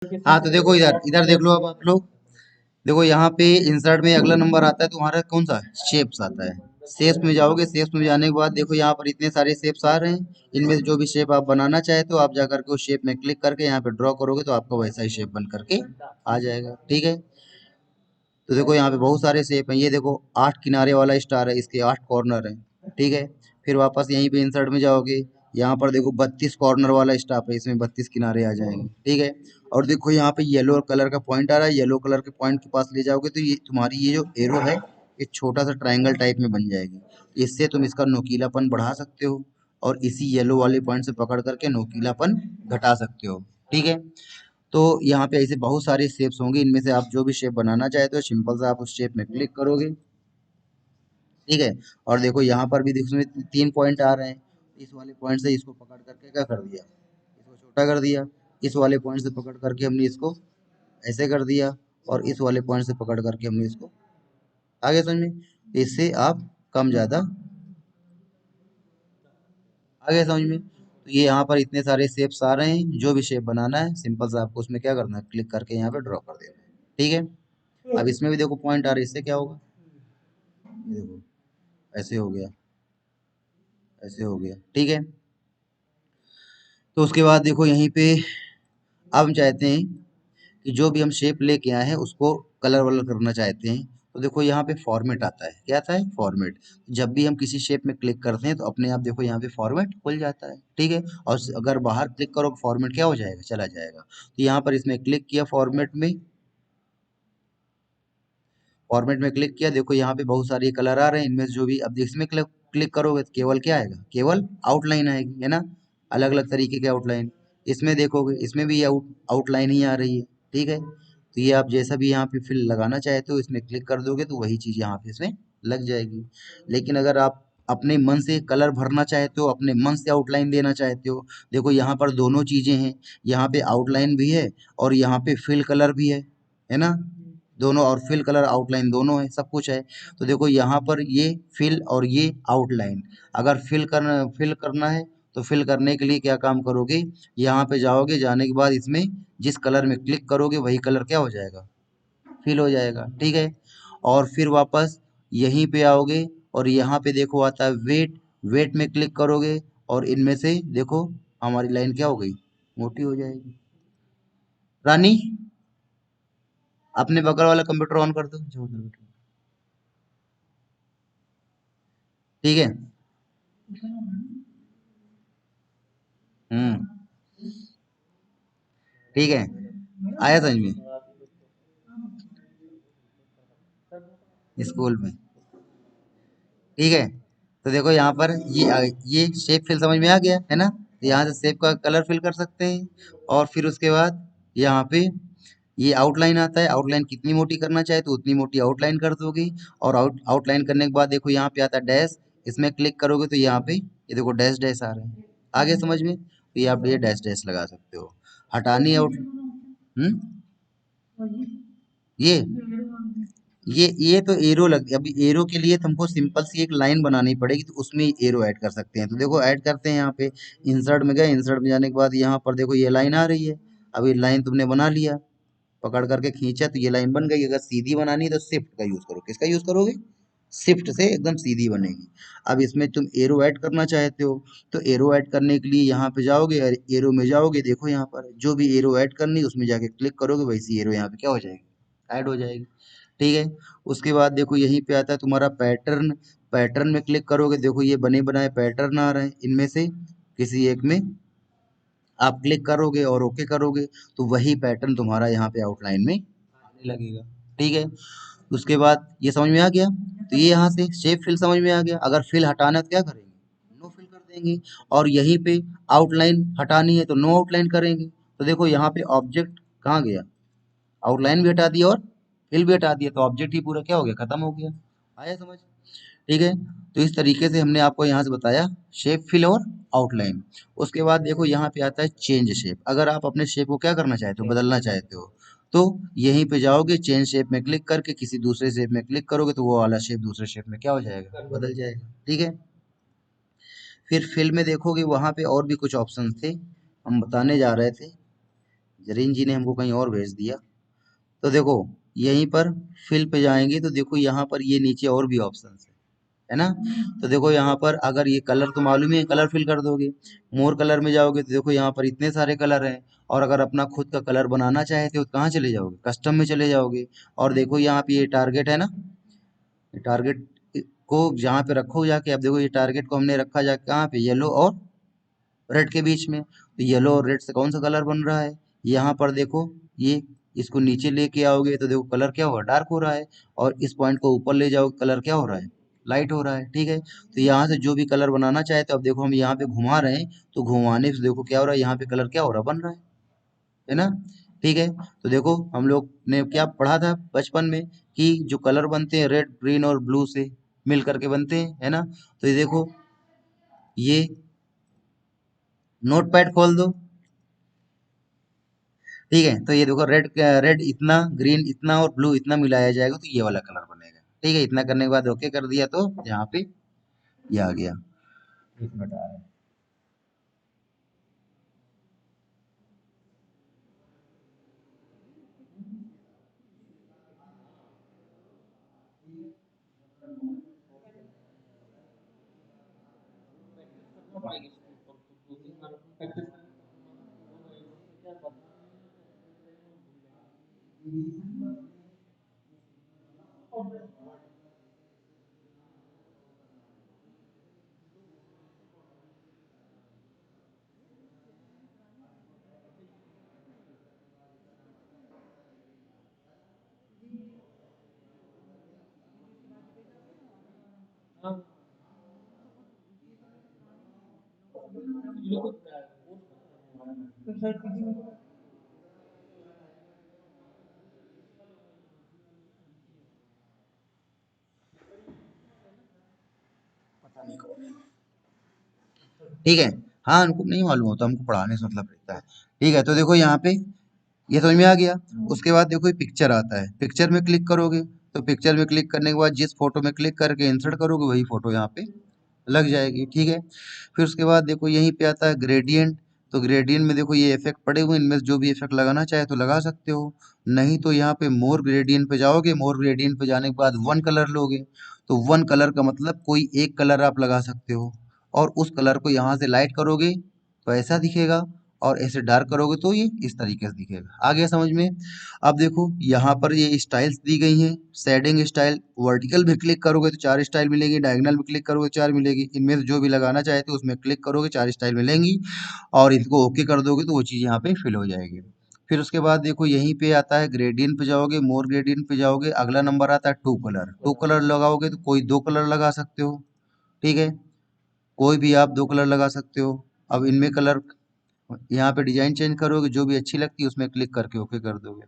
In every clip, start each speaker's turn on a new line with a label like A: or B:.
A: हाँ तो देखो इधर इधर देख लो अब आप लोग। देखो यहाँ पे इंसर्ट में अगला नंबर आता है तुम्हारा कौन सा, शेप्स आता है। शेप्स में जाओगे, शेप्स में जाने के बाद देखो यहाँ पर इतने सारे शेप्स आ रहे हैं। इनमें से जो भी शेप आप बनाना चाहते हो आप जा करके उस शेप में क्लिक करके यहाँ पे ड्रॉ करोगे तो आपका वैसा ही शेप बन करके आ जाएगा। ठीक है। तो देखो यहाँ पे बहुत सारे शेप हैं। ये देखो 8 किनारे वाला स्टार है, इसके 8 कॉर्नर हैं। ठीक है। फिर वापस यहीं पे इंसर्ट में जाओगे, यहाँ पर देखो 32 कॉर्नर वाला स्टार है, इसमें 32 किनारे आ जाएंगे। ठीक है। और देखो यहाँ पे येलो कलर का पॉइंट आ रहा है, येलो कलर के पॉइंट के पास ले जाओगे तो ये तुम्हारी ये जो एरो है ये छोटा सा ट्रायंगल टाइप में बन जाएगी। इससे तुम इसका नोकीलापन बढ़ा सकते हो और इसी येलो वाले पॉइंट से पकड़ करके नोकीलापन घटा सकते हो। ठीक है। तो यहाँ पे ऐसे बहुत सारे शेप्स होंगे, इनमें से आप जो भी शेप बनाना चाहते हो सिंपल से आप उस शेप में क्लिक करोगे। ठीक है। और देखो यहाँ पर भी देखो इसमें 3 पॉइंट आ रहे हैं। इस वाले पॉइंट से इसको पकड़ करके क्या कर दिया, इसको छोटा कर दिया। इस वाले पॉइंट से पकड़ करके हमने इसको ऐसे कर दिया और इस वाले पॉइंट से पकड़ करके हमने इसको आगे समझ में। इससे आप कम ज़्यादा आगे समझ में। तो ये यहाँ पर इतने सारे शेप्स आ रहे हैं, जो भी शेप बनाना है सिंपल से आपको उसमें क्या करना है, क्लिक करके यहाँ पे ड्रॉ कर देना है। ठीक है। अब इसमें भी देखो पॉइंट आ रहे हैं, इससे क्या होगा, ये देखो ऐसे हो गया, ऐसे हो गया। ठीक है। तो उसके बाद देखो यहीं पे अब हम चाहते हैं कि जो भी हम शेप लेके आए हैं उसको कलर वलर करना चाहते हैं। तो देखो यहाँ पे फॉर्मेट आता है, क्या आता है, फॉर्मेट। जब भी हम किसी शेप में क्लिक करते हैं तो अपने आप देखो यहाँ पे फॉर्मेट खुल जाता है। ठीक है। और अगर बाहर क्लिक करो फॉर्मेट क्या हो जाएगा, चला जाएगा। तो यहाँ पर इसमें क्लिक किया, फॉर्मेट में, फॉर्मेट में क्लिक किया। देखो यहाँ पे बहुत सारे कलर आ रहे हैं, इनमें से जो भी अब इसमें क्लिक क्लिक करोगे तो केवल क्या आएगा, केवल आउटलाइन आएगी, है ना, अलग अलग तरीके के आउटलाइन। इसमें देखोगे इसमें भी आउटलाइन ही आ रही है। ठीक है। तो ये आप जैसा भी यहाँ पे फिल लगाना चाहते हो इसमें क्लिक कर दोगे तो वही चीज यहाँ पे इसमें लग जाएगी। लेकिन अगर आप अपने मन से कलर भरना चाहते हो, अपने मन से आउटलाइन देना चाहते हो, देखो यहाँ पर दोनों चीजें हैं। यहाँ पे आउटलाइन भी है और यहाँ पे फिल कलर भी है ना, दोनों, और फिल कलर आउटलाइन दोनों है, सब कुछ है। तो देखो यहाँ पर ये फिल और ये आउटलाइन, अगर फिल करना है तो फिल करने के लिए क्या काम करोगे, यहाँ पे जाओगे, जाने के बाद इसमें जिस कलर में क्लिक करोगे वही कलर क्या हो जाएगा, फिल हो जाएगा। ठीक है। और फिर वापस यहीं पे आओगे और यहाँ पे देखो आता है वेट, वेट में क्लिक करोगे और इनमें से देखो हमारी लाइन क्या हो गई, मोटी हो जाएगी। रानी अपने बगल वाला कंप्यूटर ऑन कर दो, जो उधर बैठो। ठीक है। हम्म। ठीक है। आया समझ में, स्कूल में। ठीक है। तो देखो यहाँ पर ये शेप फिल समझ में आ गया है ना, तो यहाँ से शेप का कलर फिल कर सकते हैं। और फिर उसके बाद यहाँ पे ये आउटलाइन आता है, आउटलाइन कितनी मोटी करना चाहे तो उतनी मोटी आउटलाइन कर दोगे। और आउटलाइन करने के बाद देखो यहाँ पे आता है डैश, इसमें क्लिक करोगे तो यहाँ पे ये देखो डैश डैश आ रहे हैं, आगे समझ में। तो ये आप ये डैश डैश लगा सकते हो, हटानी आउट। ये ये तो एरो लग, अभी एरो के लिए तुमको सिंपल सी एक लाइन बनानी पड़ेगी तो उसमें एरो ऐड कर सकते हैं। तो देखो ऐड करते हैं, यहाँ पे इंसर्ट में गए, इंसर्ट में जाने के बाद यहाँ पर देखो ये लाइन आ रही है। अब ये लाइन तुमने बना लिया, पकड़ करके खींचा तो ये लाइन बन गई। अगर सीधी बनानी है तो शिफ्ट का यूज करो, किसका यूज करोगे, शिफ्ट से एकदम सीधी बनेगी। अब इसमें तुम एरो ऐड करना चाहते हो तो एरो ऐड करने के लिए यहाँ पे जाओगे और एरो में जाओगे, देखो यहाँ पर जो भी एरो ऐड करनी है उसमें जाके क्लिक करोगे, वैसी एरो यहाँ पे क्या हो जाएगी, ऐड हो जाएगी। ठीक है। उसके बाद देखो यहीं पे आता है तुम्हारा पैटर्न, पैटर्न में क्लिक करोगे, देखो ये बने बनाए पैटर्न आ रहे हैं, इनमें से किसी एक में आप क्लिक करोगे और ओके करोगे तो वही पैटर्न तुम्हारा यहाँ पे आउटलाइन में आने लगेगा। ठीक है। उसके बाद ये समझ में आ गया, तो ये यहाँ से शेप फिल समझ में आ गया। अगर फिल हटाना है तो क्या करेंगे, नो फिल कर देंगे। और यहीं पे आउटलाइन हटानी है तो नो आउटलाइन करेंगे। तो देखो यहाँ पे ऑब्जेक्ट कहाँ गया, आउटलाइन भी हटा दिया और फिल भी हटा दिया, तो ऑब्जेक्ट ही पूरा क्या हो गया, खत्म हो गया। आया समझ। ठीक है। तो इस तरीके से हमने आपको यहाँ से बताया शेप फिल और आउटलाइन। उसके बाद देखो यहाँ पे आता है चेंज शेप। अगर आप अपने शेप को क्या करना चाहते हो, बदलना चाहते हो, तो यहीं पे जाओगे, चेंज शेप में क्लिक करके किसी दूसरे शेप में क्लिक करोगे तो वो वाला शेप दूसरे शेप में क्या हो जाएगा, बदल जाएगा। ठीक है। फिर फिल में देखोगे वहां पे और भी कुछ ऑप्शन थे, हम बताने जा रहे थे। जरीन जी ने हमको कहीं और भेज दिया। तो देखो यहीं पर फिल पे जाएंगे तो देखो यहाँ पर ये नीचे और भी ऑप्शन है ना। तो देखो यहाँ पर अगर ये कलर तो मालूम है, कलर फिल कर दोगे। मोर कलर में जाओगे तो देखो यहाँ पर इतने सारे कलर हैं। और अगर अपना खुद का कलर बनाना चाहते हो तो कहाँ चले जाओगे, कस्टम में चले जाओगे। और देखो यहाँ पे ये टारगेट है ना, ये टारगेट को जहाँ पे रखो जाके, अब देखो ये टारगेट को हमने रखा जाके कहाँ पे, येलो और रेड के बीच में। तो येलो और रेड से कौन सा कलर बन रहा है, यहाँ पर देखो ये, इसको नीचे लेके आओगे तो देखो कलर क्या होगा, डार्क हो रहा है। और इस पॉइंट को ऊपर ले जाओ, कलर क्या हो रहा है, लाइट हो रहा है। ठीक है, तो यहाँ से जो भी कलर बनाना चाहे तो अब देखो हम यहाँ पे घुमा रहे हैं, तो घुमाने से देखो क्या हो रहा है, यहाँ पे कलर क्या हो रहा है, बन रहा है ना। ठीक है, तो देखो हम लोग ने क्या पढ़ा था बचपन में कि जो कलर बनते हैं रेड ग्रीन और ब्लू से मिल करके बनते हैं, है ना। तो ये देखो ये नोट पैड खोल दो। ठीक है, तो ये देखो रेड, रेड इतना, ग्रीन इतना और ब्लू इतना मिलाया जाएगा तो ये वाला कलर बनेगा। ठीक है, इतना करने के बाद ओके कर दिया तो यहाँ पे ये आ गया। एक मिनट आ रहा है। ठीक है, हाँ हमको नहीं मालूम होता, हमको पढ़ाने से मतलब रहता है। ठीक है, तो देखो यहाँ पे ये समझ में आ गया। उसके बाद देखो ये पिक्चर आता है, पिक्चर में क्लिक करोगे तो पिक्चर में क्लिक करने के बाद जिस फोटो में क्लिक करके इंसर्ट करोगे वही फोटो यहाँ पे लग जाएगी। ठीक है, फिर उसके बाद देखो यहीं पे आता है ग्रेडियंट। तो ग्रेडियंट में देखो ये इफेक्ट पड़े हुए हैं, इनमें से जो भी इफेक्ट लगाना चाहे तो लगा सकते हो। नहीं तो यहाँ पे मोर ग्रेडियंट पे जाओगे, मोर ग्रेडियंट पे जाने के बाद वन कलर लोगे। तो वन कलर का मतलब कोई एक कलर आप लगा सकते हो। और उस कलर को यहाँ से लाइट करोगे तो ऐसा दिखेगा, और ऐसे डार्क करोगे तो ये इस तरीके से दिखेगा। आ गया समझ में। अब देखो यहाँ पर ये स्टाइल्स दी गई हैं, शेडिंग स्टाइल। वर्टिकल में क्लिक करोगे तो चार स्टाइल मिलेगी, डायगोनल में क्लिक करोगे चार मिलेगी। इनमें से जो भी लगाना चाहते हो उसमें क्लिक करोगे, चार स्टाइल मिलेंगी। और इनको ओके कर दोगे तो वो चीज़ यहाँ पे फिल हो जाएगी। फिर उसके बाद देखो यहीं पे आता है ग्रेडियंट पे जाओगे, मोर ग्रेडियंट पे जाओगे, अगला नंबर आता है टू कलर। टू कलर लगाओगे तो कोई दो कलर लगा सकते हो। ठीक है, कोई भी आप दो कलर लगा सकते हो। अब इनमें कलर, यहाँ पे डिजाइन चेंज करोगे, जो भी अच्छी लगती है उसमें क्लिक करके ओके कर दोगे।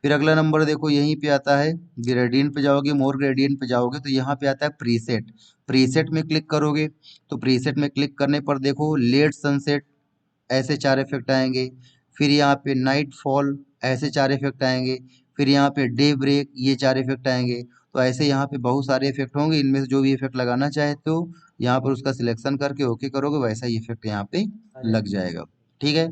A: फिर अगला नंबर देखो यहीं पे आता है, ग्रेडियंट पे जाओगे, मोर ग्रेडियंट पे जाओगे तो यहाँ पे आता है प्रीसेट। प्रीसेट में क्लिक करोगे तो प्रीसेट में क्लिक करने पर देखो लेट सनसेट ऐसे चार इफेक्ट आएंगे। फिर यहाँ पे नाइट फॉल ऐसे चार इफेक्ट आएंगे। फिर यहाँ पे डे ब्रेक ये चार इफेक्ट आएंगे। तो ऐसे यहाँ पे बहुत सारे इफेक्ट होंगे, इनमें से जो भी इफेक्ट लगाना चाहे तो यहाँ पर उसका सिलेक्शन करके ओके करोगे, वैसा ही इफेक्ट यहाँ पे लग जाएगा। ठीक है,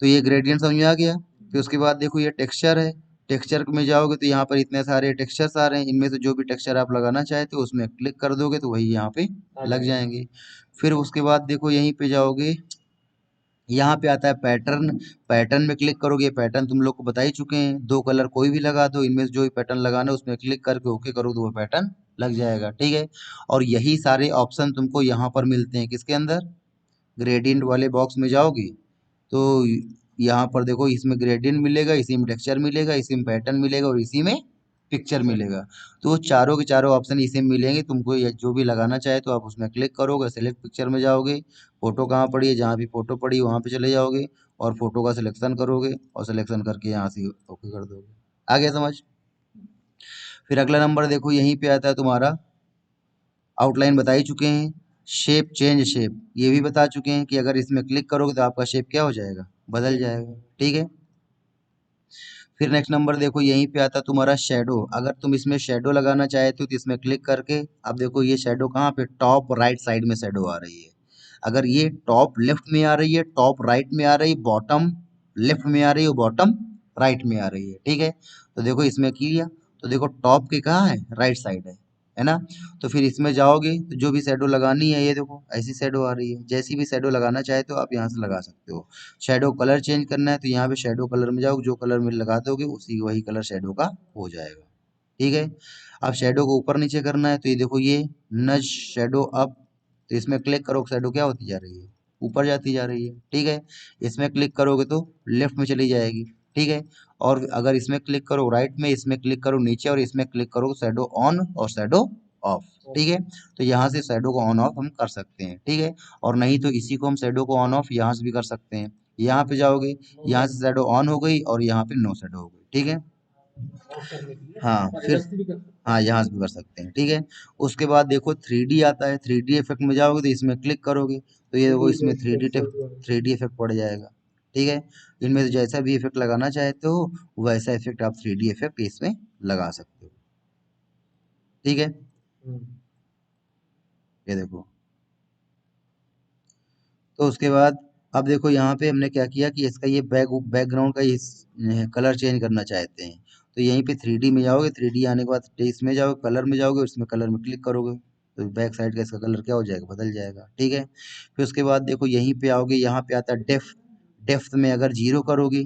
A: तो ये ग्रेडियंट समझ में आ गया। फिर उसके बाद देखो ये टेक्सचर है। टेक्सचर में जाओगे तो यहाँ पर इतने सारे टेक्सचर्स आ रहे हैं, इनमें से जो भी टेक्सचर आप लगाना चाहते हो उसमें क्लिक कर दोगे तो वही यहाँ पे लग जाएंगे। फिर उसके बाद देखो यहीं पे जाओगे, यहाँ पे आता है पैटर्न। पैटर्न में क्लिक करोगे, पैटर्न तुम लोग को बता ही चुके हैं, दो कलर कोई भी लगा दो, इनमें से जो भी पैटर्न लगाना है उसमें क्लिक करके ओके करो तो वो पैटर्न लग जाएगा। ठीक है, और यही सारे ऑप्शन तुमको यहाँ पर मिलते हैं किसके अंदर, ग्रेडियंट वाले बॉक्स में जाओगे तो यहाँ पर देखो इसमें ग्रेडियंट मिलेगा, इसी में टेक्सचर मिलेगा, इसी में पैटर्न मिलेगा और इसी में पिक्चर मिलेगा। तो वो चारों के चारों ऑप्शन इसी में मिलेंगे, तुमको ये जो भी लगाना चाहे तो आप उसमें क्लिक करोगे, सेलेक्ट पिक्चर में जाओगे, फोटो कहाँ पड़ी है, जहाँ भी फोटो पड़ी है वहाँ पे चले जाओगे और फोटो का सिलेक्शन करोगे और सिलेक्शन करके यहाँ से ओके कर दोगे। आ गया समझ। फिर अगला नंबर देखो यहीं पे आता है तुम्हारा, आउटलाइन बता ही चुके हैं। शेप चेंज शेप ये भी बता चुके हैं कि अगर इसमें क्लिक करोगे तो आपका शेप क्या हो जाएगा, बदल जाएगा। ठीक है, फिर नेक्स्ट नंबर देखो यहीं पे आता है तुम्हारा शेडो। अगर तुम इसमें शेडो लगाना चाहते हो तो इसमें क्लिक करके, अब देखो ये शेडो कहाँ पे, टॉप राइट साइड में शेडो आ रही है। अगर ये टॉप लेफ्ट में आ रही है, टॉप राइट में आ रही, बॉटम लेफ्ट में आ रही है, बॉटम राइट में आ रही है, ठीक है। तो देखो इसमें किया, तो देखो टॉप के कहाँ है, राइट साइड है ना। तो फिर इसमें जाओगे तो जो भी शेडो लगानी है, ये देखो ऐसी शेडो आ रही है, जैसी भी शेडो लगाना चाहे तो आप यहाँ से लगा सकते हो। शेडो कलर चेंज करना है तो यहाँ पे शेडो कलर में जाओ, जो कलर में लगा दोगे उसी वही कलर शेडो का हो जाएगा, ठीक है। अब शेडो को ऊपर नीचे करना है तो ये देखो ये नज शेडो अप, तो इसमें क्लिक करो, शेडो क्या होती जा रही है, ऊपर जाती जा रही है, ठीक है। इसमें क्लिक करोगे तो लेफ्ट में चली जाएगी, ठीक है। और अगर इसमें क्लिक करो राइट में, इसमें क्लिक करो नीचे, और इसमें क्लिक करो शेडो ऑन और शेडो ऑफ, ठीक है। तो यहाँ से शेडो को ऑन ऑफ हम कर सकते हैं, ठीक है। और नहीं तो इसी को हम शेडो को ऑन ऑफ यहाँ से भी कर सकते हैं। यहाँ पे जाओगे, यहाँ से शेडो ऑन हो गई और यहाँ पे नो शेडो हो गई, ठीक है। हाँ फिर, हाँ यहाँ से भी कर सकते हैं, ठीक है। उसके बाद देखो 3D आता है, 3D इफेक्ट में जाओगे तो इसमें क्लिक करोगे तो ये देखो इसमें 3D इफेक्ट पड़ जाएगा, ठीक है। इनमें से जैसा भी इफेक्ट लगाना चाहते हो वैसा इफेक्ट आप 3D इफेक्ट इसमें लगा सकते हो, ठीक है। ये देखो, तो उसके बाद अब देखो यहाँ पे हमने क्या किया कि इसका ये बैकग्राउंड का इस कलर चेंज करना चाहते हैं, तो यहीं पे 3D में जाओगे, 3D आने के बाद इसमें जाओगे, कलर में जाओगे, उसमें कलर में क्लिक करोगे तो बैक साइड का इसका कलर क्या हो जाएगा, बदल जाएगा, ठीक है। फिर उसके बाद देखो यहीं पे आओगे, यहाँ पे आता है डेफ, डेप्थ में अगर 0 करोगे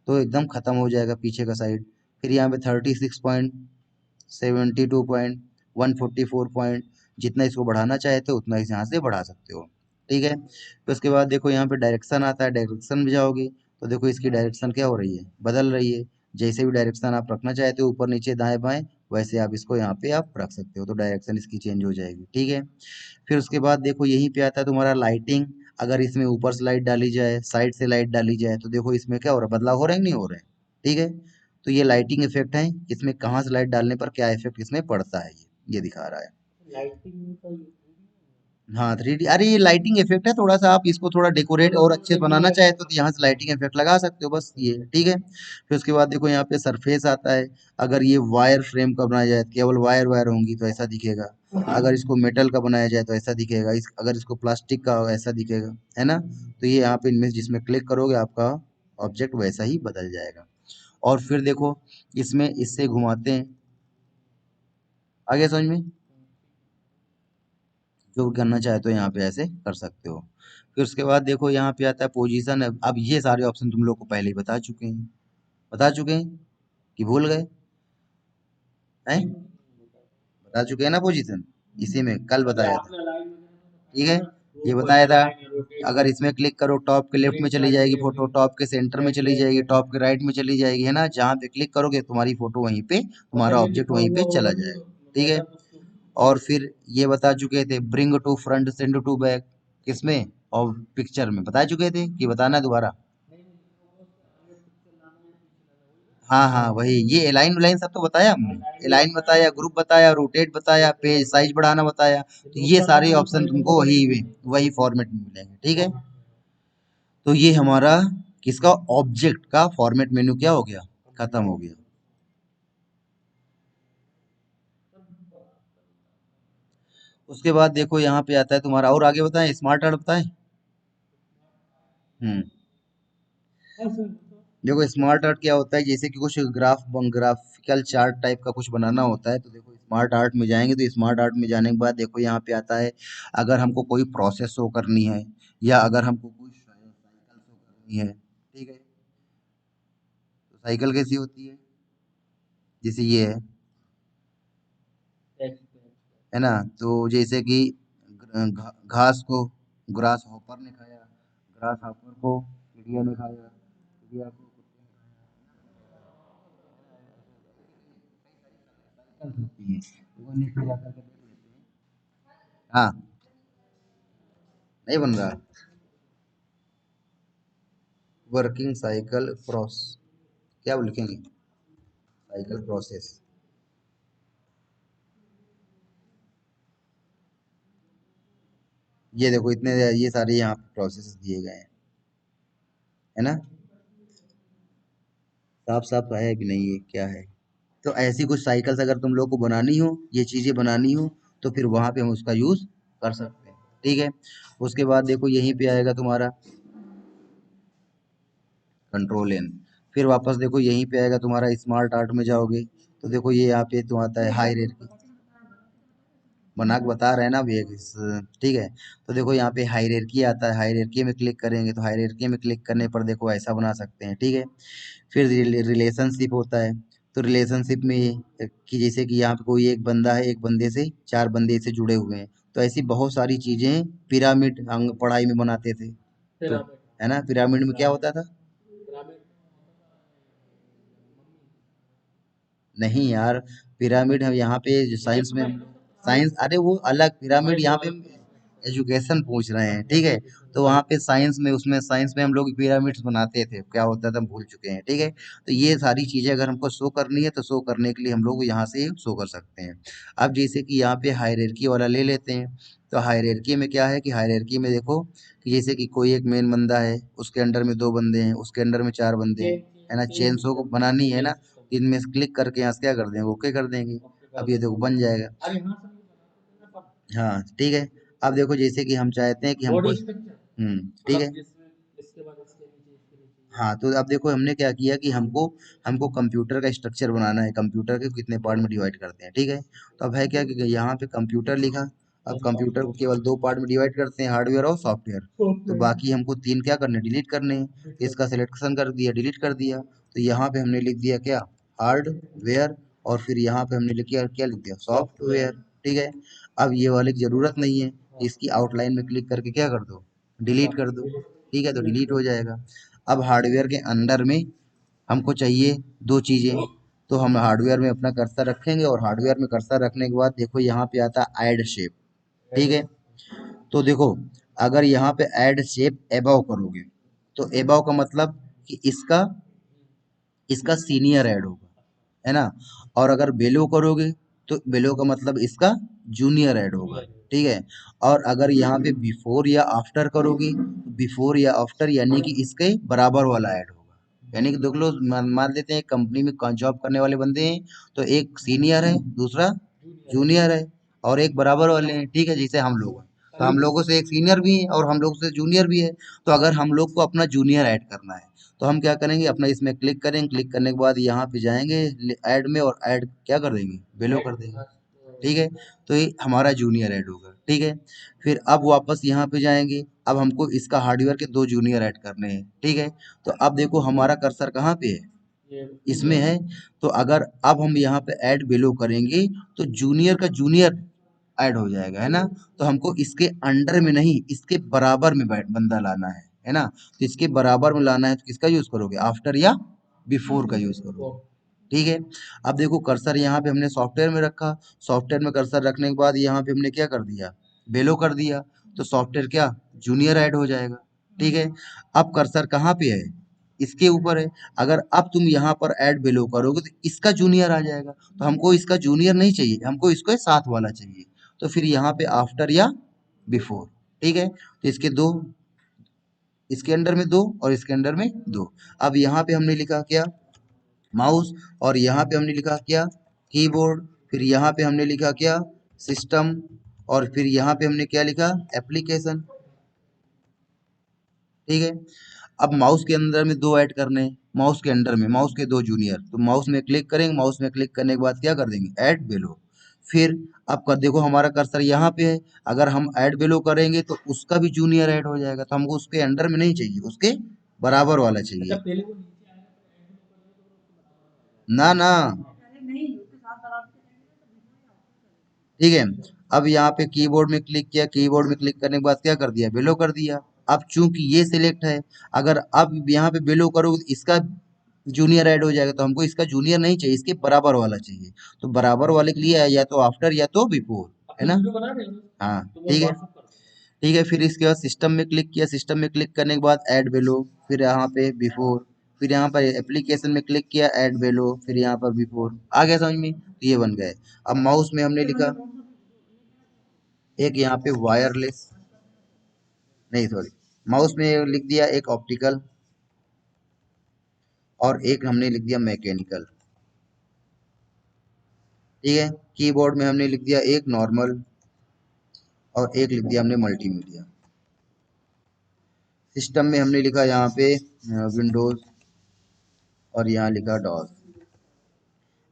A: तो एकदम खत्म हो जाएगा पीछे का साइड। फिर यहाँ पे 36 पॉइंट, 72 पॉइंट, 144 पॉइंट, जितना इसको बढ़ाना चाहते हो उतना इस यहाँ से बढ़ा सकते हो, ठीक है। फिर उसके बाद देखो यहाँ पे डायरेक्शन आता है, डायरेक्शन में जाओगे तो देखो इसकी डायरेक्शन क्या हो रही है, बदल रही है। जैसे भी डायरेक्शन आप रखना चाहते हो, ऊपर नीचे दाएं बाएं, वैसे आप इसको यहाँ पे आप रख सकते हो, तो डायरेक्शन इसकी चेंज हो जाएगी, ठीक है। फिर उसके बाद देखो यहीं पे आता है तुम्हारा लाइटिंग। अगर इसमें ऊपर से लाइट डाली जाए, साइड से लाइट डाली जाए, तो देखो इसमें क्या हो रहा है, बदलाव हो रहे हैं कि नहीं हो रहे हैं, ठीक है। तो ये लाइटिंग इफेक्ट है, इसमें कहाँ से लाइट डालने पर क्या इफेक्ट इसमें पड़ता है, ये दिखा रहा है। हाँ 3D, अरे ये लाइटिंग इफेक्ट है, थोड़ा सा आप इसको थोड़ा डेकोरेट और अच्छे से बनाना चाहे तो यहाँ से लाइटिंग इफेक्ट लगा सकते हो, बस ये, ठीक है। फिर उसके बाद देखो यहाँ पे सरफेस आता है। अगर ये वायर फ्रेम का बनाया जाए, केवल वायर वायर होंगी तो ऐसा दिखेगा। अगर इसको मेटल का बनाया जाए तो ऐसा दिखेगा, अगर इसको प्लास्टिक का हो ऐसा दिखेगा, है ना। तो ये यहाँ पे इनमें जिसमें क्लिक करोगे आपका ऑब्जेक्ट वैसा ही बदल जाएगा। और फिर देखो इसमें इससे घुमाते हैं, आगे समझ में, जो करना चाहे तो यहाँ पे ऐसे कर सकते हो। फिर उसके बाद देखो यहाँ पे आता है पोजीशन। अब ये सारे ऑप्शन तुम लोग को पहले ही बता चुके हैं, बता चुके हैं कि भूल गए हैं, बता चुके हैं ना पोजीशन, इसी में कल बताया था, ठीक है। ये बताया था, अगर इसमें क्लिक करो टॉप के लेफ्ट में चली जाएगी फोटो, टॉप के सेंटर में चली जाएगी, टॉप के राइट में चली जाएगी, है ना। जहाँ पे क्लिक करोगे तुम्हारी फोटो वहीं पे, तुम्हारा ऑब्जेक्ट वहीं पे चला जाएगा, ठीक है। और फिर ये बता चुके थे bring to front send to back, किसमें, और पिक्चर में बता चुके थे कि बताना है दोबारा। हाँ हाँ वही, ये एलाइन उलाइन सब तो बताया हमने, एलाइन बताया, ग्रुप बताया, रोटेट बताया, पेज साइज बढ़ाना बताया, तो ये सारे ऑप्शन तुमको वही वही फॉर्मेट में मिलेंगे, ठीक है। तो ये हमारा किसका, ऑब्जेक्ट का फॉर्मेट मेन्यू क्या हो गया, खत्म हो गया। उसके बाद देखो यहाँ पे आता है तुम्हारा, और आगे बताएं, स्मार्ट आर्ट बताएं। हम्म, देखो स्मार्ट आर्ट क्या होता है, जैसे कि कुछ ग्राफिकल चार्ट टाइप का कुछ बनाना होता है, तो देखो स्मार्ट आर्ट में जाएंगे, तो स्मार्ट आर्ट में जाने के बाद देखो यहाँ पे आता है, अगर हमको कोई प्रोसेस शो करनी है, या अगर हमको कोई साइकिल शो करनी है, ठीक है। तो साइकिल कैसी होती है, जैसे ये है ना। तो जैसे कि घास को ग्रास हॉपर ने खाया, ग्रास हॉपर को चिड़िया ने खाया, चिड़िया को कुत्ते ने खाया, साइकिल्स होती हैं, तो वो नीचे जाकर के देख लेते हैं। हाँ, नहीं बन रहा, वर्किंग साइकिल प्रोस, क्या लिखेंगे, साइकिल प्रोसेस। ये देखो इतने, ये सारे यहाँ पे प्रोसेस दिए गए हैं, है ना। साफ साफ है कि नहीं, ये क्या है। तो ऐसी कुछ साइकिल्स अगर तुम लोग को बनानी हो, ये चीजें बनानी हो, तो फिर वहां पे हम उसका यूज कर सकते हैं, ठीक है। उसके बाद देखो यहीं पे आएगा तुम्हारा कंट्रोल एन। फिर वापस देखो यहीं पे आएगा तुम्हारा स्मार्ट आर्ट में जाओगे तो देखो ये यहाँ पे तो आता है हायरार्की। बना के बता रहे हैं ना अभी ठीक है। तो देखो यहाँ पे हायरार्की आता है, हायरार्की में क्लिक करेंगे तो हायरार्की में क्लिक करने पर देखो ऐसा बना सकते हैं, ठीक है। फिर रिलेशनशिप होता है। तो रिलेशनशिप में ये कि जैसे कि यहाँ पे कोई एक बंदा है, एक बंदे से चार बंदे इससे जुड़े हुए हैं, तो ऐसी बहुत सारी चीजें पिरामिड हम पढ़ाई में बनाते थे। तो है ना, पिरामिड में क्या होता था? नहीं यार, पिरामिड हम यहाँ पे जो साइंस में हम साइंस, अरे वो अलग पिरामिड, यहाँ पे हम एजुकेशन पूछ रहे हैं, ठीक है। तो वहाँ पे साइंस में, उसमें साइंस में हम लोग पिरामिड्स बनाते थे, क्या होता था हम भूल चुके हैं, ठीक है। तो ये सारी चीजें अगर हमको शो करनी है तो शो करने के लिए हम लोग यहाँ से शो कर सकते हैं। अब जैसे कि यहाँ पे हायरार्की वाला ले लेते हैं। तो हायरार्की में क्या है कि हायरार्की में देखो कि जैसे कि कोई एक मेन बंदा है, उसके अंडर में दो बंदे हैं, उसके अंडर में चार बंदे हैं, है ना, चेन शो को बनानी है ना। इनमें से क्लिक करके यहाँ से क्या कर देंगे, ओके कर देंगे। अब ये देखो बन जाएगा। हाँ ठीक है। अब देखो जैसे कि हम चाहते हैं कि हमको ठीक है। हाँ तो अब देखो हमने क्या किया कि हमको हमको कंप्यूटर का स्ट्रक्चर बनाना है, कंप्यूटर के कितने पार्ट में डिवाइड करते हैं, ठीक है। तो अब है क्या कि यहाँ पे कंप्यूटर लिखा। अब कंप्यूटर को केवल दो पार्ट में डिवाइड करते हैं, हार्डवेयर और सॉफ्टवेयर। तो बाकी हमको तीन क्या करने, डिलीट करने हैं। इसका सिलेक्शन कर दिया, डिलीट कर दिया। तो यहाँ पे हमने लिख दिया क्या, हार्डवेयर। और फिर यहाँ पे हमने लिख दिया, क्या लिख दिया, सॉफ्टवेयर, ठीक है। अब ये वाले की जरूरत नहीं है, इसकी आउटलाइन में क्लिक करके क्या कर दो, डिलीट कर दो, ठीक है। तो डिलीट हो जाएगा। अब हार्डवेयर के अंदर में हमको चाहिए दो चीजें। तो हम हार्डवेयर में अपना कर्सर रखेंगे और हार्डवेयर में कर्सर रखने के बाद देखो यहाँ पे आता है ऐड शेप, ठीक है। तो देखो अगर यहाँ पे ऐड शेप एबव करोगे तो एबव का मतलब कि इसका इसका सीनियर ऐड होगा, है ना। और अगर बेलो करोगे तो बेलो का मतलब इसका जूनियर ऐड होगा, ठीक है। और अगर यहाँ पे बिफोर या आफ्टर करोगे तो बिफोर या आफ्टर यानी कि इसके बराबर वाला ऐड होगा। यानी कि देख लो, मान लेते हैं कंपनी में जॉब करने वाले बंदे हैं, तो एक सीनियर है, दूसरा जूनियर है, और एक बराबर वाले हैं, ठीक है, जैसे हम लोग हैं। तो हम लोगों से एक सीनियर भी है और हम लोग से जूनियर भी है। तो अगर हम लोग को अपना जूनियर ऐड करना है तो हम क्या करेंगे, अपना इसमें क्लिक करेंगे, क्लिक करने के बाद यहाँ पे जाएंगे ऐड में और ऐड क्या कर देंगे, बिलो कर देंगे, ठीक है। तो ये हमारा जूनियर ऐड होगा, ठीक है। फिर अब वापस यहाँ पे जाएंगे, अब हमको इसका हार्डवेयर के दो जूनियर ऐड करने हैं, ठीक है। तो अब देखो हमारा कर्सर कहाँ पे है, इसमें है। तो अगर अब हम यहाँ पे ऐड बिलो करेंगे तो जूनियर का जूनियर ऐड हो जाएगा, है ना। तो हमको इसके अंडर में नहीं, इसके बराबर में बंदा लाना है ना। तो इसके बराबर में लाना है तो किसका यूज करोगे, आफ्टर या बिफोर का यूज करोगे, ठीक है। अब देखो कर्सर यहाँ पे हमने सॉफ्टवेयर में रखा, सॉफ्टवेयर में कर्सर रखने के बाद यहाँ पे हमने क्या कर दिया, बेलो कर दिया। तो सॉफ्टवेयर क्या, जूनियर ऐड हो जाएगा, ठीक है। अब कर्सर कहाँ पे है, इसके ऊपर है। अगर अब तुम यहाँ पर ऐड बेलो करोगे तो इसका जूनियर आ जाएगा। तो हमको इसका जूनियर नहीं चाहिए, हमको इसको साथ वाला चाहिए। तो फिर यहाँ पे आफ्टर या बिफोर, ठीक है। तो इसके दो, इसके अंडर में दो और इसके अंडर में दो। अब यहाँ पे हमने लिखा क्या, माउस। और यहाँ पे हमने लिखा क्या, कीबोर्ड। फिर यहाँ पे हमने लिखा क्या, सिस्टम। और फिर यहाँ पे हमने क्या लिखा, एप्लीकेशन, ठीक है। अब माउस के अंदर में दो ऐड करने हैं, माउस के अंडर में माउस के दो जूनियर। तो माउस में क्लिक करेंगे, माउस में क्लिक करने के बाद क्या कर देंगे, ऐड बेलो। फिर अब कर देखो हमारा कर्सर यहाँ पे है, अगर हम ऐड बेलो करेंगे तो उसका भी जूनियर ऐड हो जाएगा। तो हमको उसके अंडर में नहीं चाहिए, उसके बराबर वाला चाहिए। ना ना, ठीक है। अब यहाँ पे कीबोर्ड में क्लिक किया, कीबोर्ड में क्लिक करने के बाद क्या कर दिया, बेलो कर दिया। अब चूंकि ये सिलेक्ट है, अगर अब यहाँ पे बेलो करोगे तो इसका जूनियर ऐड हो जाएगा। तो हमको इसका जूनियर नहीं चाहिए, इसके बराबर वाला चाहिए। तो बराबर वाले के लिए या तो आफ्टर या तो बिफोर, है ना। हाँ ठीक है, ठीक है। फिर इसके बाद सिस्टम में क्लिक किया, सिस्टम में क्लिक करने के बाद ऐड बेलो, फिर यहाँ पे बिफोर। फिर यहाँ पर एप्लीकेशन में क्लिक किया, ऐड बेलो, फिर यहाँ पर बिफोर। आ गया समझ में, तो ये बन गए। अब माउस में हमने लिखा एक यहाँ पे वायरलेस, नहीं सॉरी, माउस में लिख दिया एक ऑप्टिकल और एक हमने लिख दिया मैकेनिकल, ठीक है। कीबोर्ड में हमने लिख दिया एक नॉर्मल और एक लिख दिया हमने मल्टीमीडिया। सिस्टम में हमने लिखा यहाँ पे विंडोज और यहाँ लिखा डॉस।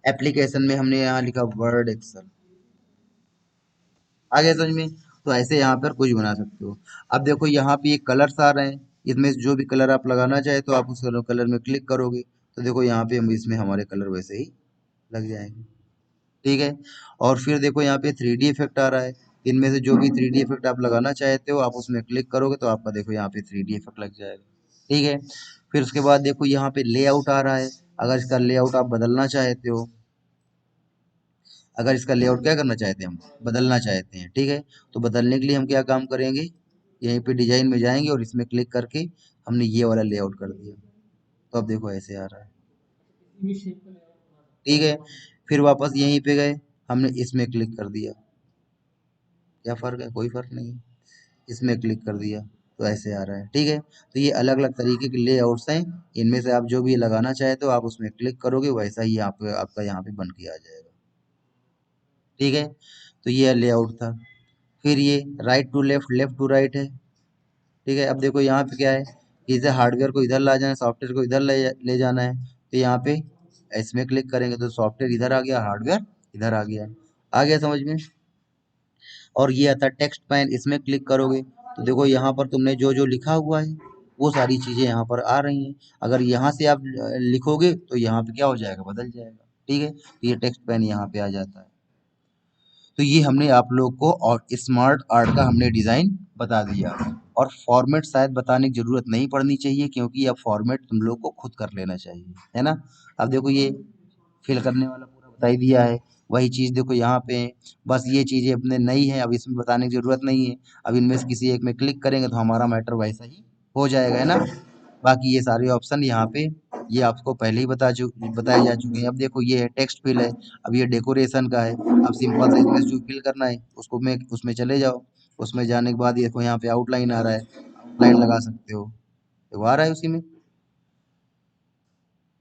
A: एप्लीकेशन में हमने यहाँ लिखा वर्ड एक्सेल। आ गया समझ में? तो ऐसे यहाँ पर कुछ बना सकते हो। अब देखो यहाँ पे ये कलर्स आ रहे हैं, इसमें से जो भी कलर आप लगाना चाहे तो आप उस कलर में क्लिक करोगे तो देखो यहाँ पे हम इसमें हमारे कलर वैसे ही लग जाएंगे। ठीक है। और फिर देखो यहाँ पे 3D इफेक्ट आ रहा है, इनमें से जो भी 3D इफेक्ट आप लगाना चाहते हो आप उसमें क्लिक करोगे तो आपका देखो यहाँ पे 3D इफेक्ट लग जाएगा। ठीक है। फिर उसके बाद देखो यहाँ पे लेआउट आ रहा है, अगर इसका लेआउट आप बदलना चाहते हो, अगर इसका लेआउट क्या करना चाहते हैं हम बदलना चाहते हैं, ठीक है, तो बदलने के लिए हम क्या काम करेंगे, यहीं पे डिजाइन में जाएंगे और इसमें क्लिक करके हमने ये वाला लेआउट कर दिया तो अब देखो ऐसे आ रहा है। ठीक है। फिर वापस यहीं पे गए, हमने इसमें क्लिक कर दिया, क्या फर्क है, कोई फर्क नहीं है, इसमें क्लिक कर दिया तो ऐसे आ रहा है। ठीक है। तो ये अलग अलग तरीके के लेआउट्स हैं, इनमें से आप जो भी लगाना चाहते हो आप उसमें क्लिक करोगे वैसा ही आपका यहाँ पे बन के आ जाएगा। ठीक है। तो ये लेआउट था। फिर ये right to left, left to right है। ठीक है। अब देखो यहाँ पे क्या है कि इसे हार्डवेयर को इधर ला जाना, सॉफ्टवेयर को इधर ले जाना है, तो यहाँ पे इसमें क्लिक करेंगे तो सॉफ्टवेयर इधर आ गया, हार्डवेयर इधर आ गया। आ गया समझ में? और ये आता है टेक्स्ट पैन, इसमें क्लिक करोगे तो देखो यहाँ पर तुमने जो जो लिखा हुआ है वो सारी चीजें यहाँ पर आ रही हैं। अगर यहाँ से आप लिखोगे तो यहाँ पे क्या हो जाएगा, बदल जाएगा। ठीक है। तो ये टेक्स्ट पैन यहाँ पे आ जाता है। तो ये हमने आप लोग को और स्मार्ट आर्ट का हमने डिजाइन बता दिया। और फॉर्मेट शायद बताने की जरूरत नहीं पड़नी चाहिए क्योंकि अब फॉर्मेट तुम लोग को खुद कर लेना चाहिए, है ना? अब देखो ये फिल करने वाला पूरा बता ही दिया है। वही चीज देखो यहाँ पे है। बस ये चीजें अपने नई है, अब इसमें बताने की जरूरत नहीं है। अब इनमें से किसी एक में क्लिक करेंगे तो हमारा मैटर वैसा ही हो जाएगा, है ना? बाकी ये सारे ऑप्शन यहाँ पे ये आपको पहले ही बताए जा चुके हैं। अब देखो ये है टेक्स्ट फिल है, अब ये डेकोरेशन का है। अब सिंपल से इसमें जो फिल करना है उसको में उसमें चले जाओ, उसमें जाने के बाद ये देखो यहाँ पे आउटलाइन आ रहा है, आउटलाइन लगा सकते हो, देखो आ रहा है उसी में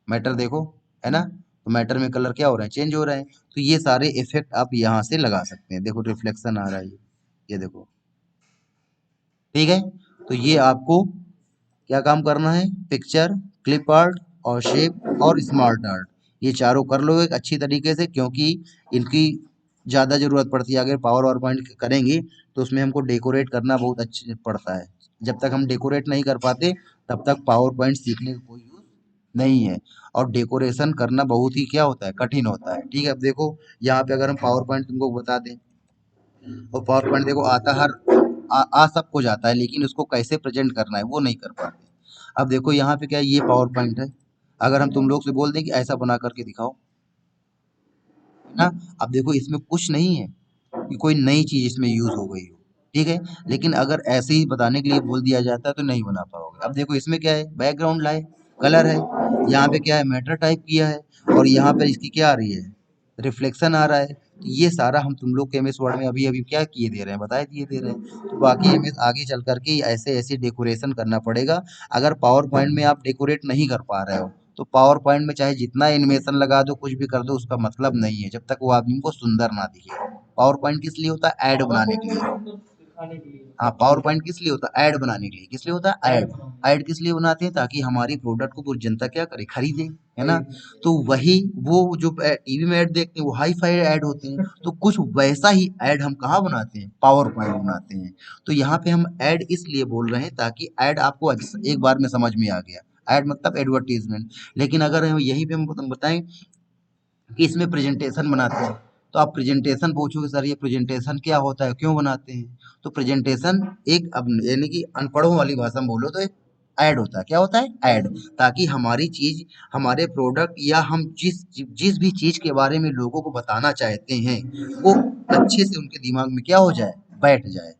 A: मैटर देखो, है ना? तो मैटर में कलर क्या हो रहा है, चेंज हो रहा है। तो ये सारे इफेक्ट आप यहाँ से लगा सकते हैं। देखो रिफ्लेक्शन आ रहा है, ये देखो। ठीक है। तो ये आपको क्या काम करना है, पिक्चर, क्लिप आर्ट और शेप और स्मार्ट आर्ट, ये चारों कर लो एक अच्छी तरीके से, क्योंकि इनकी ज़्यादा ज़रूरत पड़ती है। अगर पावर और पॉइंट करेंगे तो उसमें हमको डेकोरेट करना बहुत अच्छे पड़ता है। जब तक हम डेकोरेट नहीं कर पाते तब तक पावर पॉइंट सीखने का कोई यूज़ नहीं है। और डेकोरेशन करना बहुत ही क्या होता है, कठिन होता है। ठीक है। अब देखो यहाँ पे अगर हम पावर पॉइंट तुमको बता दें, और पावर पॉइंट देखो आता हर आ सबको जाता है, लेकिन उसको कैसे प्रेजेंट करना है वो नहीं कर पाते। अब देखो यहाँ पे क्या है, ये पावर पॉइंट है, अगर हम तुम लोग से बोल दें कि ऐसा बना करके दिखाओ, है ना? अब देखो इसमें कुछ नहीं है कि कोई नई चीज इसमें यूज हो गई हो। ठीक है। लेकिन अगर ऐसे ही बताने के लिए बोल दिया जाता है तो नहीं बना पाओगे। अब देखो इसमें क्या है, बैकग्राउंड लाए, कलर है, यहाँ पे क्या है, मैटर टाइप किया है, और यहाँ पे इसकी क्या आ रही है, रिफ्लेक्शन आ रहा है। तो ये सारा हम तुम लोग के एमएस वर्ड में अभी अभी क्या किए दे रहे हैं, बताए दिए दे रहे हैं। तो बाकी एमएस आगे चल करके ऐसे ऐसे डेकोरेशन करना पड़ेगा। अगर पावर पॉइंट में आप डेकोरेट नहीं कर पा रहे हो तो पावर पॉइंट में चाहे जितना एनिमेशन लगा दो, कुछ भी कर दो, उसका मतलब नहीं है जब तक वो आदमी को सुंदर ना दिखे। पावर पॉइंट किस लिए होता है, ऐड बनाने के लिए। हाँ, पावर पॉइंट किस लिए होता है, ऐड बनाने के लिए। किस लिए होता है, ऐड। ऐड किस लिए बनाते हैं, ताकि हमारी प्रोडक्ट को पूरी जनता क्या करे, खरीदे, है ना? तो वही वो जो टीवी में ऐड देखते हैं वो हाई फाई ऐड होते हैं, तो कुछ वैसा ही ऐड हम कहाँ बनाते हैं, पावर पॉइंट बनाते हैं। तो यहाँ पे हम ऐड इसलिए बोल रहे हैं ताकि ऐड आपको एक बार में समझ में आ गया, ऐड मतलब एडवर्टीजमेंट। लेकिन अगर हम यहीं पे हम बताएं कि इसमें प्रेजेंटेशन बनाते हैं, तो आप प्रेजेंटेशन पूछोगे सर ये प्रेजेंटेशन क्या होता है, क्यों बनाते हैं? तो प्रेजेंटेशन एक अब यानी कि अनपढ़ों वाली भाषा में बोलो तो एक ऐड होता है। क्या होता है, ऐड। ताकि हमारी चीज, हमारे प्रोडक्ट या हम जिस जिस भी चीज के बारे में लोगों को बताना चाहते हैं वो अच्छे से उनके दिमाग में क्या हो जाए, बैठ जाए।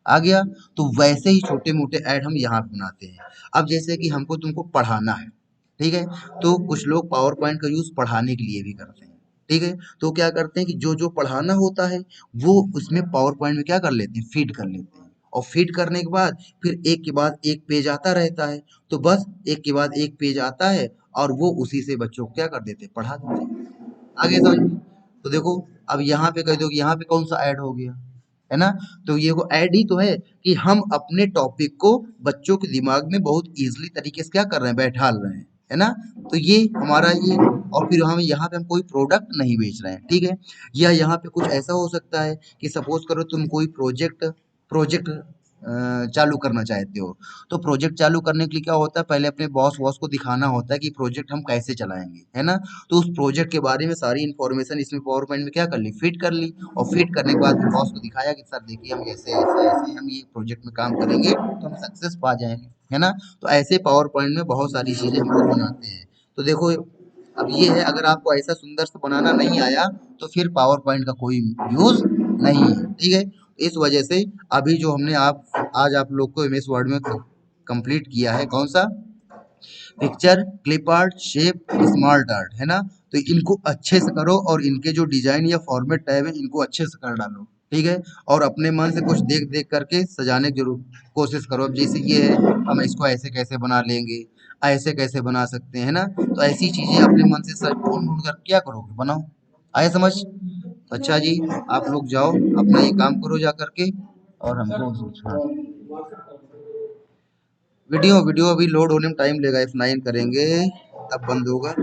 A: आ गया? तो वैसे ही छोटे मोटे ऐड हम यहाँ पे बनाते हैं। अब जैसे कि हमको तुमको पढ़ाना है, ठीक है, तो कुछ लोग पावर पॉइंट का यूज पढ़ाने के लिए भी करते हैं। ठीक है। तो क्या करते हैं कि जो जो पढ़ाना होता है वो उसमें पावर पॉइंट में क्या कर लेते हैं, फीड कर लेते हैं। और फीड करने के बाद फिर एक के बाद एक पेज आता रहता है, तो बस एक के बाद एक पेज आता है और वो उसी से बच्चों को क्या कर देते हैं, पढ़ा देते हैं। आगे समझ में? तो देखो अब यहाँ पे कह दो कि यहाँ पे कौन सा ऐड हो गया, है ना? तो ये वो ऐड ही तो है कि हम अपने टॉपिक को बच्चों के दिमाग में बहुत इजीली तरीके से क्या कर रहे हैं, बैठा रहे हैं, है ना। तो ये हमारा ये, और फिर हम यहाँ पे हम कोई प्रोडक्ट नहीं बेच रहे हैं, ठीक है। या यहाँ पे कुछ ऐसा हो सकता है कि सपोज करो तुम कोई प्रोजेक्ट प्रोजेक्ट चालू करना चाहते हो। तो प्रोजेक्ट चालू करने के लिए क्या होता है, पहले अपने बॉस वॉस को दिखाना होता है कि प्रोजेक्ट हम कैसे चलाएंगे, है ना। तो उस प्रोजेक्ट के बारे में सारी इन्फॉर्मेशन इसमें पावर पॉइंट में क्या कर ली, फिट कर ली, और फिट करने के बाद फिर बॉस को दिखाया कि सर देखिए हम ऐसे ऐसे ऐसे हम ये प्रोजेक्ट में काम करेंगे तो हम सक्सेस पा जाएंगे, है ना। तो ऐसे पावर पॉइंट में बहुत सारी चीजें हम लोग बनाते हैं। तो देखो अब ये है, अगर आपको ऐसा सुंदर से बनाना नहीं आया तो फिर पावर पॉइंट का कोई यूज नहीं है, ठीक है। इस वजह से अभी जो हमने आप आज आप लोग को एमएस वर्ड में कंप्लीट किया है, कौन सा, picture, clip art, shape, smart art, है ना। तो इनको अच्छे से करो और इनके जो डिजाइन या फॉर्मेट टैब है इनको अच्छे से कर डालो, ठीक है। और अपने मन से कुछ देख देख करके सजाने की जरूर कोशिश करो। अब जैसे ये है, हम इसको ऐसे कैसे बना लेंगे, ऐसे कैसे बना सकते हैं, ना। तो ऐसी चीजें अपने मन से सच ढूंढ ढूंढ कर क्या करोगे, बनाओ। आया समझ। तो अच्छा जी, आप लोग जाओ अपना ये काम करो जा करके, और हमको, हाँ, वीडियो वीडियो अभी लोड होने में टाइम लेगा, F9 करेंगे तब बंद होगा।